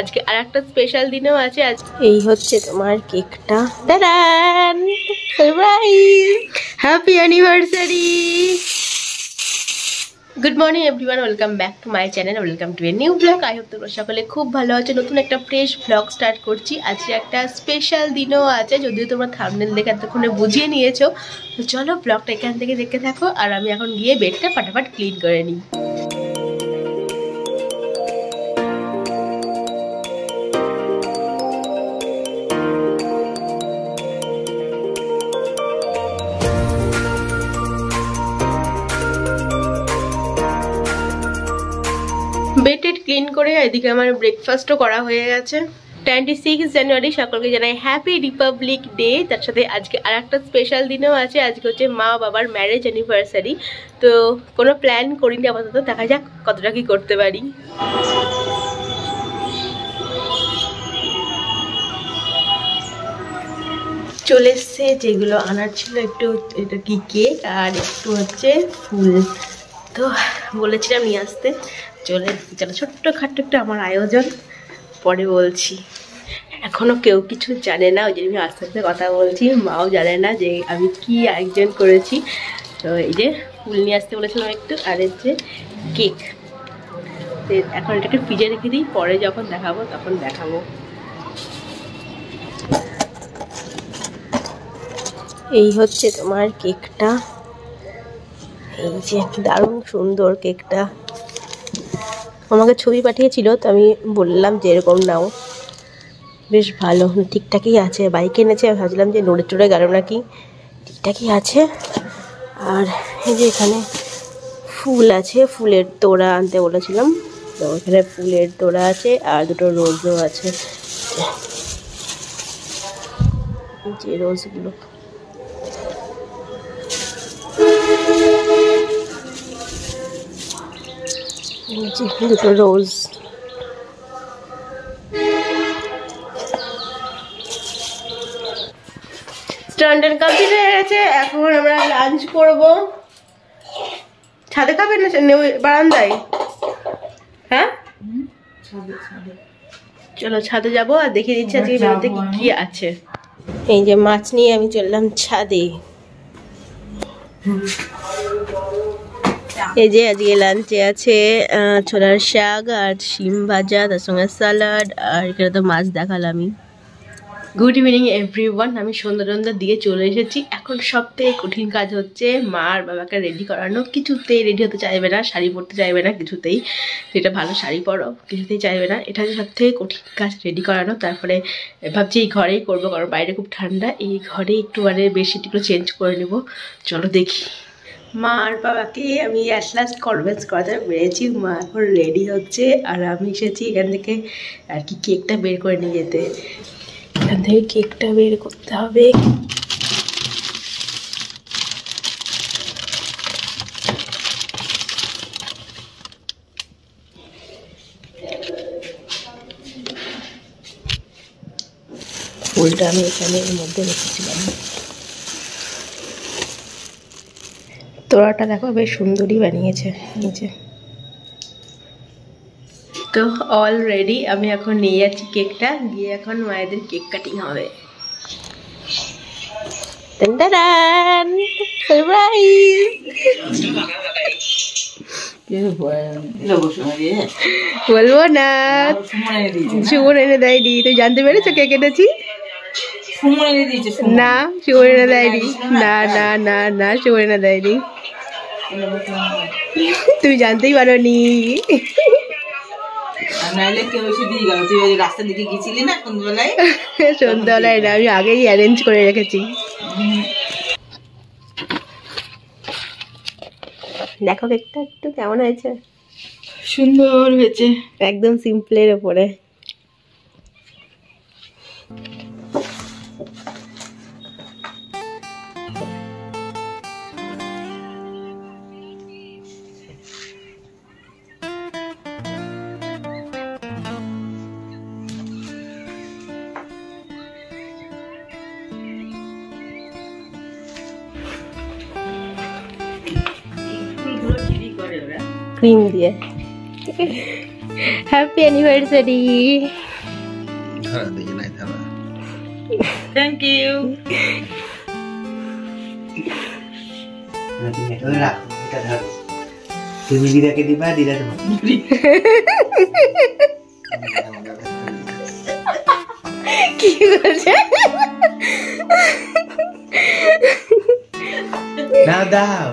আজকে আরেকটা স্পেশাল দিনও আছে। আজ এই হচ্ছে তোমার কেকটা। Tada! Surprise! Happy anniversary! Good morning everyone, welcome back to my channel, welcome to a new blog. I hope তোমরা সকলে খুব ভালো আছো। নতুন একটা ফ্রেশ ব্লগ স্টার্ট করছি। আজকে একটা স্পেশাল দিনও আছে, যদিও তোমরা থাম্বনেল দেখে এতক্ষণে বুঝিয়ে নিয়েছো। তো চলো ব্লগটা এখান থেকে দেখতে থাকো, আর আমি এখন গিয়ে বেডটা ফাটাফাট ক্লিন করে নিই। বেড ক্লিন করে এদিকে আমার ব্রেকফাস্টও করা হয়ে গেছে। 26 জানুয়ারি সকলকে জানাই হ্যাপি রিপাবলিক ডে। তার সাথে আজকে আর একটা স্পেশাল দিনও আছে। আজকে হচ্ছে মা বাবার ম্যারেজ অ্যানিভার্সারি। তো কোনো প্ল্যান করিনি আপাতত, দেখা যাক কতটা কি করতে পারি। চলে এসছে যেগুলো আনার ছিল, একটু এটা কি কেক আর একটু হচ্ছে ফুল। তো বলেছিলাম নিয়ে আসতে, চলে চলো। ছোট্ট খাট্ট একটা আমার আয়োজন, পরে বলছি। এখনও কেউ কিছু জানে না, ওই জন্য আমি আস্তে আস্তে কথা বলছি। মাও জানে না যে আমি কি আয়োজন করেছি। তো এই যে ফুল নিয়ে আসতে বলেছিলাম একটু, আর হচ্ছে কেক। এখন এটাকে ফ্রিজে রেখে দিই, পরে যখন দেখাবো তখন দেখাবো। এই হচ্ছে তোমার কেকটা। এই যে দারুণ সুন্দর কেকটা। আমাকে ছবি পাঠিয়েছিল, তো আমি বললাম যে এরকম নাও, বেশ ভালো, ঠিকঠাকই আছে। বাইকে এনেছে, ভাবছিলাম যে নড়ে চড়ে গেল নাকি, ঠিকঠাকই আছে। আর এই যে এখানে ফুল আছে, ফুলের তোড়া আনতে বলেছিলাম, তো এখানে ফুলের তোড়া আছে আর দুটো রোজও আছে, যে রোজগুলো। দুটো রোজ। স্ট্যান্ডার্ড কমপ্লিট হয়ে গেছে। এখন আমরা লাঞ্চ করব। ছাদে খাবেন না বারান্দায়? হ্যাঁ চলো ছাদে যাবো, আর দেখিয়ে দিচ্ছি আজকে মেনুতে কি কি আছে। এই যে মাছ নিয়ে আমি চললাম ছাদে। এই যে আজকে লাঞ্চে আছে ছোলার শাক আর শিম ভাজা, তার সঙ্গে স্যালাড, আর এখানে তো মাছ দেখালামই। গুড ইভিনিং এভরিওয়ান, আমি সন্ধ্যা দিয়ে চলে এসেছি। এখন সব থেকে কঠিন কাজ হচ্ছে মা আর বাবাকে রেডি করানো। কিছুতেই রেডি হতে চাইবে না, শাড়ি পরতে চাইবে না কিছুতেই। যেটা ভালো শাড়ি পরো, কিছুতেই চাইবে না। এটা হচ্ছে সব থেকে কঠিন কাজ, রেডি করানো। তারপরে ভাবছি এই ঘরেই করবো, কারণ বাইরে খুব ঠান্ডা। এই ঘরে একটু বেডশিটগুলো চেঞ্জ করে নেবো। চলো দেখি। মা আর বাবাকে আমি অ্যাট লাস্ট কনভিন্স করাতে পেরেছি। মা এখন রেডি হচ্ছে, আর আমি এসেছি এখান থেকে আর কি কেকটা বের করে নিয়ে যেতে। এখান থেকে কেকটা বের করতে হবে। ফুলটা আমি এখানে এর মধ্যে রেখেছিলাম। তোড়াটা দেখো বেশ সুন্দরই বানিয়েছে নিচে। তো অলরেডি আমি এখন নিয়ে যাচ্ছি কেকটা, গিয়ে এখন মায়েদের কেক কাটিং হবে। বলবো না, সুমন এনে দেয়নি। তুই জানতে পেরেছো কে কেটেছি? না, সুমন এনে দেয়নি। না না না না, সুমন এনে দেয়নি। তুমি জানতেই পারোনি। সন্ধ্যাবেলায় না, আমি আগেই অ্যারেঞ্জ করে রেখেছি। দেখো কেকটা একটু কেমন হয়েছে? সুন্দর হয়েছে, একদম সিম্পলের উপরে। ক্রিম দিয়ে হ্যাপি অ্যানিভার্সারি। Thank you. তুমি দিদাকে দিবা, দিদা তোমাকে। কি বলছে? দাও দাও।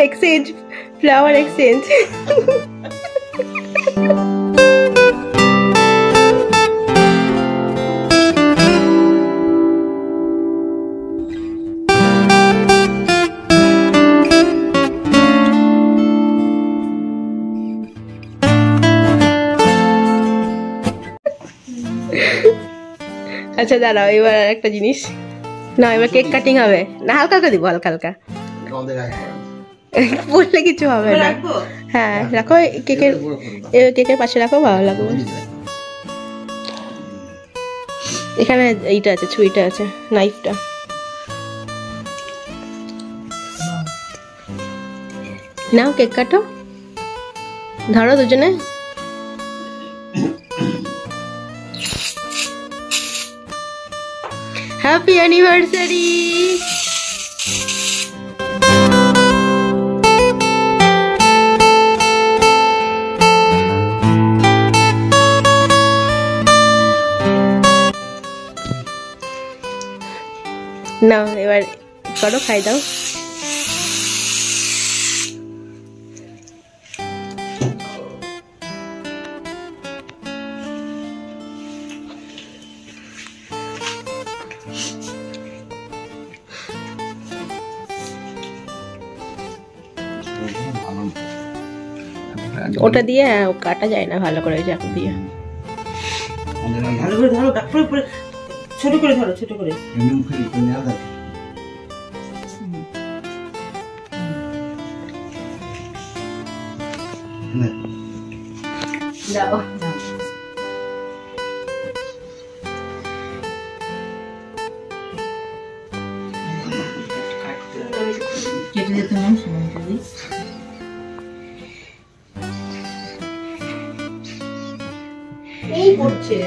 Exchange, flower exchange. আচ্ছা দাঁড়াও, এবার একটা জিনিস না, এবার কেক কাটিং হবে না, হালকা হালকা দিব, হালকা হালকা বললে কিছু হবে না। হ্যাঁ রাখো, কেকের পাশে রাখো, ভালো লাগবে। এখানে এইটা আছে, ছুরিটা আছে, নাইফটা। নাও কেক কাটো, ধরো দুজনে। Happy anniversary. নাও এবার করো, খাই দাও। ওটা দিয়ে কাটা যায় না ভালো করে, চাকু দিয়ে ভালো করে ধরো, ছোট করে ধরো, ছোট করে। দাও। কেটে যেতে মন সময় যদি এই পড়ছে।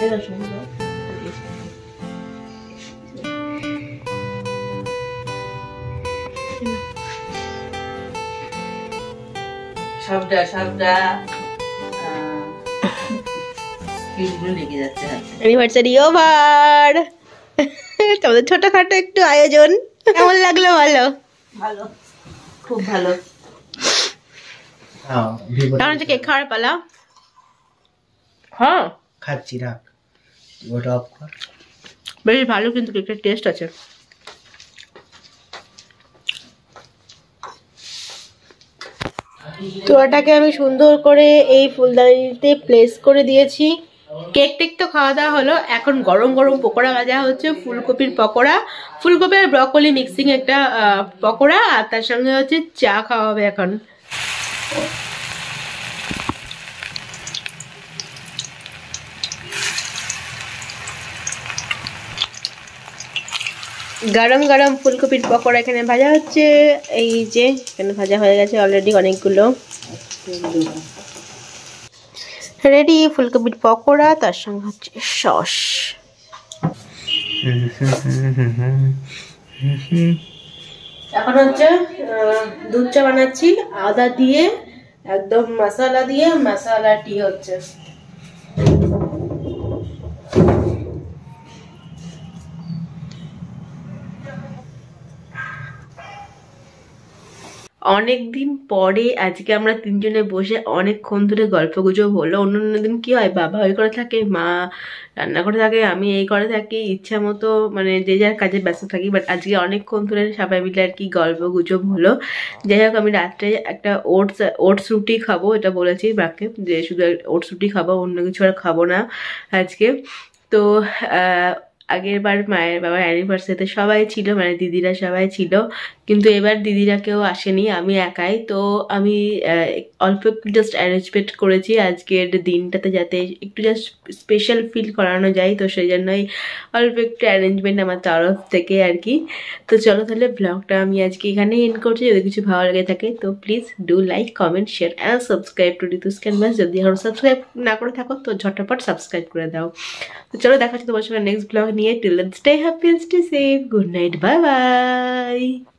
এটা শুনছো? সবটা পিসগুলো লেগে যাচ্ছে হাতে। Anniversary over. তোমাদের ছোটখাটো একটু আয়োজন কেমন লাগলো? ভালো, ভালো, খুব ভালো। কারণ হচ্ছে কেক খাওয়ার পালা। হ্যাঁ খাচ্ছি, রাখ ওটা অফ কর। বেশ ভালো, কিন্তু কেকের টেস্ট আছে। তো ওটাকে আমি সুন্দর করে এই ফুলদানিতে প্লেস করে দিয়েছি। কেক টেক তো খাওয়া দাওয়া হলো, এখন গরম গরম পকোড়া ভাজা হচ্ছে, ফুলকপির পকোড়া, ফুলকপি আর ব্রকলি মিক্সিং একটা পকোড়া, আর তার সঙ্গে হচ্ছে চা খাওয়া হবে এখন। গরম গরম ফুলকপির পকোড়া এখানে ভাজা হচ্ছে। এই যে এখানে ভাজা হয়ে গেছে অলরেডি অনেকগুলো। রেডি ফুলকপির পকোড়া, তার সঙ্গে হচ্ছে সস। এখন হচ্ছে দুধ চা বানাচ্ছি, আদা দিয়ে একদম মশলা দিয়ে, মশলা টি হচ্ছে। অনেকদিন পরে আজকে আমরা তিনজনে বসে অনেকক্ষণ ধরে গল্প গুজব হলো। অন্য দিন কি হয়, বাবা ওই করে থাকে, মা রান্না করে থাকে, আমি এই করে থাকি, ইচ্ছা মতো মানে যে যার কাজে ব্যস্ত থাকি। বাট আজকে অনেকক্ষণ ধরে সবাই মিলে আর কি গল্প গুজব হলো। যাই হোক, আমি রাত্রে একটা ওটস রুটি খাবো, এটা বলেছি মাকে যে শুধু ওটস রুটি খাবো, অন্য কিছু আর খাবো না আজকে। তো আগের বার মায়ের বাবার অ্যানিভার্সারিতে সবাই ছিল, মানে দিদিরা সবাই ছিল, কিন্তু এবার দিদিরা কেউ আসেনি, আমি একাই। তো আমি অল্প একটু জাস্ট অ্যারেঞ্জমেন্ট করেছি আজকের দিনটাতে, যাতে একটু জাস্ট স্পেশাল ফিল করানো যায়, তো সেই জন্যই অল্প একটু অ্যারেঞ্জমেন্ট আমার তরফ থেকে আর কি। তো চলো তাহলে ব্লগটা আমি আজকে এখানেই এন্ড করছি। যদি কিছু ভালো লেগে থাকে তো please do like, comment, share and subscribe to ঋতুস canvas. যদি এখন সাবস্ক্রাইব না করে থাকো তো ঝটপট সাবস্ক্রাইব করে দাও। তো চলো দেখা হচ্ছে তোমার সঙ্গে নেক্সট ব্লগ নিয়ে। Till then stay happy, stay safe, good night, bye by.